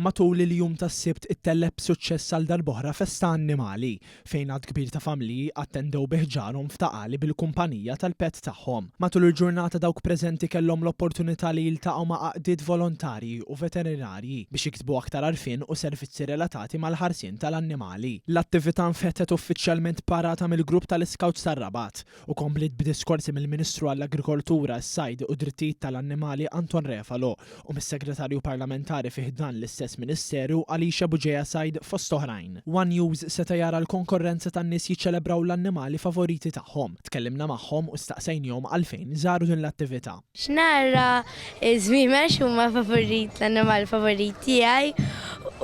Matul il-jum tas-sibt ittelleb b'suċċess għal darb'oħra festa annimali fejn għad kbir ta' familji attendew biħġarhom f'taqali bil-kumpanija tal-pet tagħhom. Matul il-ġurnata dawk preżenti kellhom l-opportunità li jiltaqgħu ma' qaqdiet volontarji u veterinarji biex jiksbu aktar għarfien u servizzi relatati mal-ħarsien tal-annimali. L-attività nfettet uffiċjalment parata mill-grupp tal-Scouts tar-Rabat u komplet b'diskorsi mill-Ministru għall-Agrikoltura, s-Sajd u Drittijiet tal-Annimali Anton Refalo u mis-Segretarju Parlamentari fih dan l-istess Ministeru Alicia Buġeja Sajd fost oħrajn. One News seta' jara l-konkorrenza tan-nies jiċċelebraw l-annimali favoriti tagħhom. Tkellimna magħhom u staqsejnihom għalfejn żaru din l-attività. X'nara żmiemex huma l-annimali favoriti tiegħi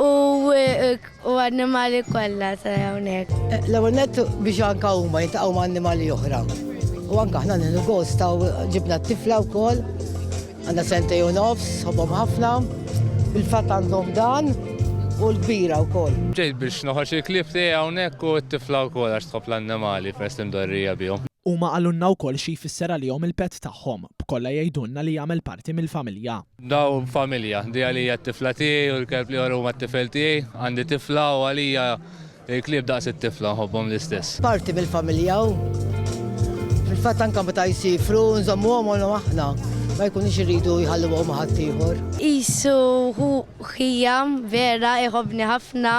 u annimali kollha ta' hawnhekk. L-ewwel nett biex anke huma jiltaqgħu ma' annimali oħra. U anke aħna nieħdu gost ġibna t-tifla wkoll, għandha sentej u nofs, ħobhom ħafna. Il-fatt għandhom dan u l-kbira wkoll. Ġejt biex noħroġ il-klieb tiegħi hawnhekk u t-tifla wkoll għax tħobb l-annimali fest imdorrija bihom. Huma qalulna wkoll xi jfisser għalihom il-pet tagħhom, b'kollha jgħidulna li jagħmel parti mill-familja. Daw familja, di għalija t-tifla tiegħi u l-kelb li huma t-tifel tiegħi, għandi tifla u għalija il-klieb daqs it-tifla ħobbhom l-istess. Parti mill-familja u fil-fatt anke meta jsifru nżommuhom aħna. Ma jkunux iridu jħalluhom ma' ħadd ieħor. Isu ħijam vera iħobni ħafna.